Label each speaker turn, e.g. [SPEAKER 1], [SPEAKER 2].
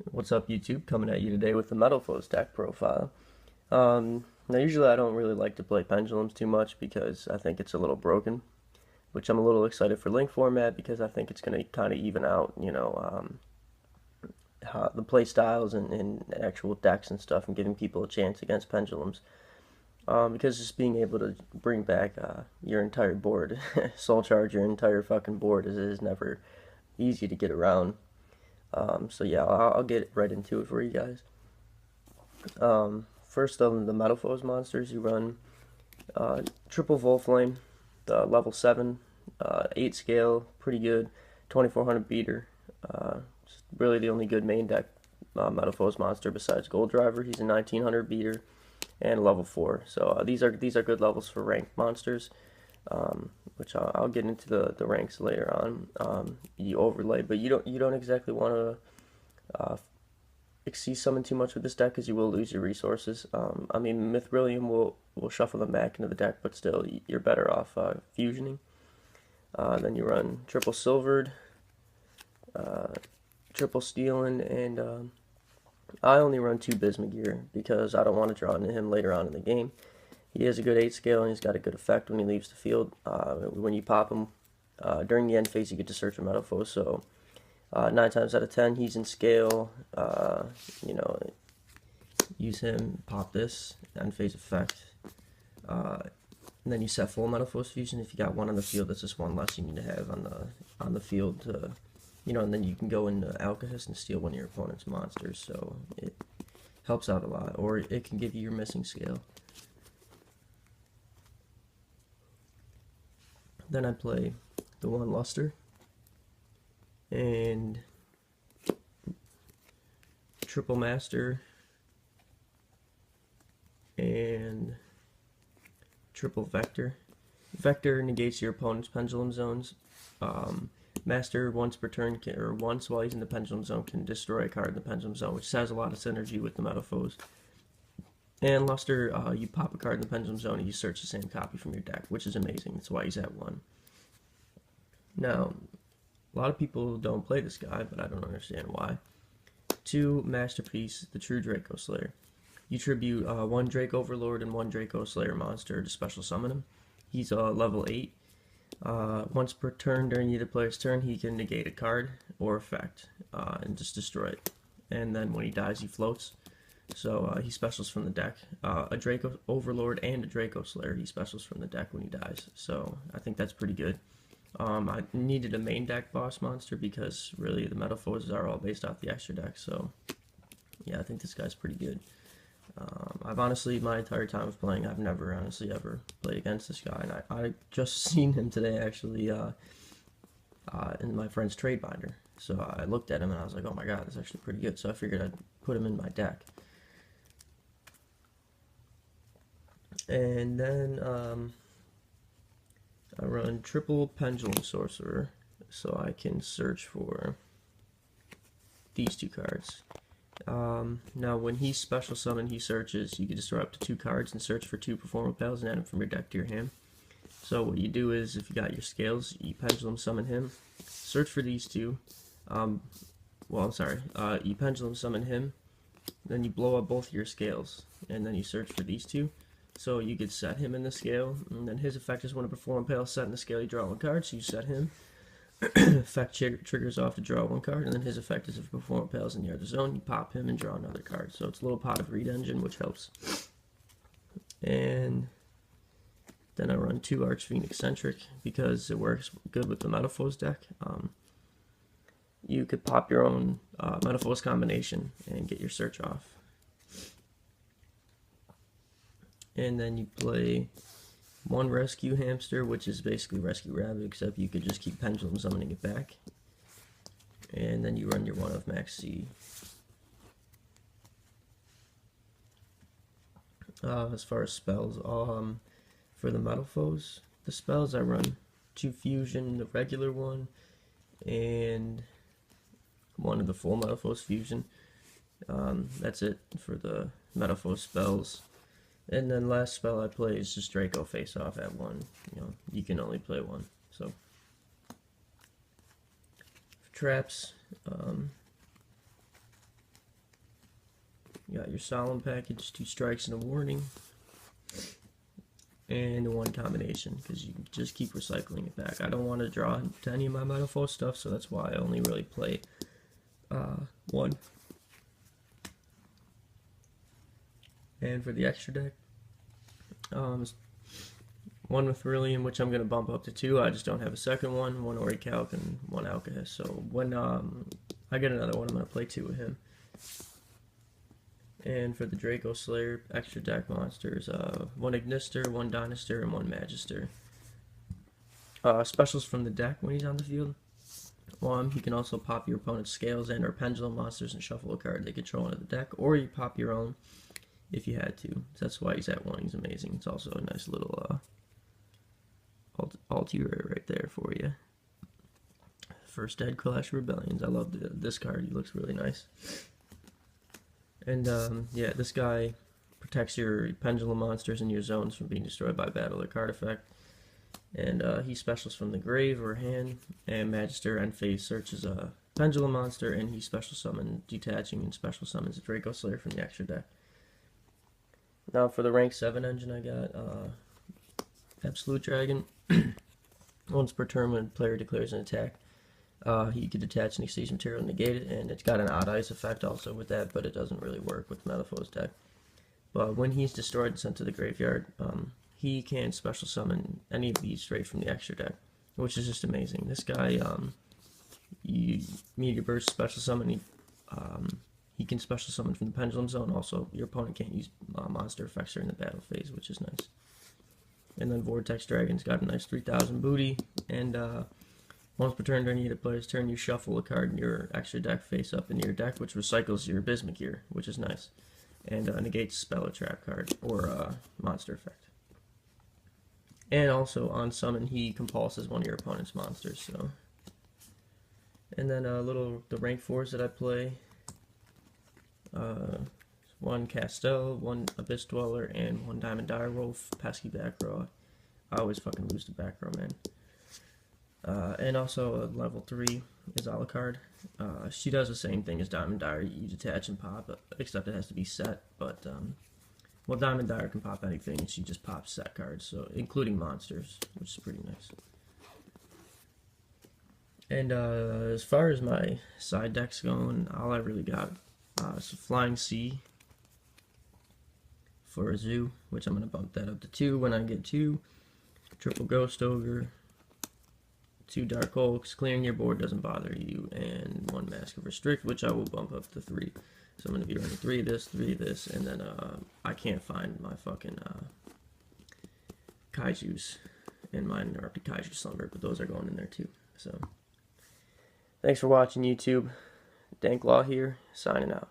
[SPEAKER 1] What's up, YouTube? Coming at you today with the Metalfoes deck profile. Now, usually I don't really like to play pendulums too much because I think it's a little broken, which I'm a little excited for link format because I think it's going to kind of even out, how the play styles and actual decks and stuff, and giving people a chance against pendulums. Because just being able to bring back your entire board, soul charge your entire fucking board is never easy to get around. So yeah, I'll get right into it for you guys. First of the Metalfoes monsters, you run triple Volflame, the level 7, 8 scale, pretty good, 2400 beater. It's really the only good main deck Metalfoes monster besides Gold Driver. He's a 1900 beater and level 4. So these are good levels for ranked monsters, which I'll get into the ranks later on. You overlay, but you don't exactly want to exceed summon too much with this deck because you will lose your resources. I mean, Mithrilium will shuffle them back into the deck, but still, you're better off fusioning. Then you run triple silvered, triple stealing, and I only run 2 Bismugear because I don't want to draw into him later on in the game. He has a good 8 scale and he's got a good effect when he leaves the field. When you pop him during the end phase, you get to search for Metalfoes. So 9 times out of 10, he's in scale. You know, use him, pop this, end phase effect. And then you set full Metalfoes fusion. If you got one on the field, that's just one less you need to have on the field. And then you can go into Alkahest and steal one of your opponent's monsters. So it helps out a lot, or it can give you your missing scale. Then I play the one Luster and triple Master and triple Vector. Vector negates your opponent's pendulum zones. Master once per turn or once while he's in the pendulum zone can destroy a card in the pendulum zone, which has a lot of synergy with the Metalfoes. And Luster, you pop a card in the pendulum zone and you search the same copy from your deck, which is amazing. That's why he's at 1. Now, a lot of people don't play this guy, but I don't understand why. 2 Masterpiece, the true Dracoslayer. You tribute 1 Drake Overlord and 1 Dracoslayer monster to special summon him. He's level 8. Once per turn during either player's turn, he can negate a card or effect and just destroy it. And then when he dies, he floats. So he specials from the deck. A Draco Overlord and a Dracoslayer, he specials from the deck when he dies. So I think that's pretty good. I needed a main deck boss monster because really the Metalfoes are all based off the extra deck. So yeah, I think this guy's pretty good. I've honestly, my entire time of playing, I've never honestly ever played against this guy. And I just seen him today actually in my friend's trade binder. So I looked at him and I was like, oh my god, that's actually pretty good. So I figured I'd put him in my deck. And then I run triple Pendulum Sorcerer, so I can search for these 2 cards. Now, when he's special summoned, he searches. You can destroy up to 2 cards and search for 2 Performer Pals and add them from your deck to your hand. So what you do is, if you got your scales, you Pendulum Summon him, search for these 2. You Pendulum Summon him, then you blow up both your scales, and then you search for these 2. So you could set him in the scale, and then his effect is when a Performer Pal set in the scale, you draw 1 card, so you set him. Effect triggers off to draw 1 card, and then his effect is if a Performer Pal is in the other zone, you pop him and draw another card. So it's a little pot of read engine, which helps. And then I run 2 Archfiend Eccentric because it works good with the Metalfoes deck. You could pop your own Metalfoes combination and get your search off. And then you play 1 Rescue Hamster, which is basically Rescue Rabbit, except you could just keep Pendulum summoning it back. And then you run your 1 of Max C. As far as spells, for the Metalfoes, the spells I run 2 Fusion, the regular one, and 1 of the full Metalfoes Fusion. That's it for the Metalfoes spells. And then last spell I play is just Draco Face Off at 1. You can only play 1. So for traps, You got your solemn package, 2 strikes and a warning, and 1 combination, because you can just keep recycling it back. I don't want to draw to any of my Metalfoes stuff, so that's why I only really play 1. And for the extra deck, 1 with Rillian, which I'm going to bump up to 2. I just don't have a second one. 1 Orichalc and 1 Alcahest. So when I get another one, I'm going to play 2 with him. And for the Dracoslayer extra deck monsters, 1 Ignister, 1 Dinoster, and 1 Magister. Specials from the deck when he's on the field. 1, he can also pop your opponent's Scales and or Pendulum monsters and shuffle a card they control into the deck, or you pop your own if you had to. So that's why he's at 1. He's amazing. It's also a nice little alt-rare right there for you. First Dead Clash Rebellions. I love this card. He looks really nice. And yeah, this guy protects your Pendulum monsters and your zones from being destroyed by battle or card effect. And he specials from the grave or hand. And Magister end phase searches a Pendulum monster, and he special summon detaching and special summons a Dracoslayer from the extra deck. Now for the rank 7 engine, I got Absolute Dragon. Once per turn, when player declares an attack, he can detach an exceed material and negate it, and it's got an odd ice effect also with that, but it doesn't really work with Metalfoes deck. But when he's destroyed and sent to the graveyard, he can special summon any of these straight from the extra deck, which is just amazing. This guy, you Meteor Burst special summon, he can special summon from the Pendulum Zone. Also, your opponent can't use monster effects during the battle phase, which is nice. And then Vortex Dragon's got a nice 3,000 booty, and once per turn during either player's turn, you shuffle a card in your extra deck face up into your deck, which recycles your Bismuth Gear, which is nice, and negates spell or trap card or monster effect. And also on summon, he compulses one of your opponent's monsters. So, and then the rank 4s that I play: 1 Castel, 1 Abyss Dweller, and 1 Diamond Direwolf. Pesky back row. I always fucking lose to back row, man. And also level 3 is Alucard. She does the same thing as Diamond Dire. You detach and pop, except it has to be set. But well, Diamond Dire can pop anything, and she just pops set cards, so including monsters, which is pretty nice. And as far as my side decks going, all I really got is Flying Sea for a zoo, which I'm going to bump that up to 2 when I get 2. Triple Ghost Ogre, 2 Dark Hulks, clearing your board doesn't bother you, and 1 Mask of Restrict, which I will bump up to 3. So I'm going to be running 3 of this, and then I can't find my fucking Kaijus in my Interrupted Kaiju Slumber, but those are going in there too. So, thanks for watching, YouTube. Danklaw here, signing out.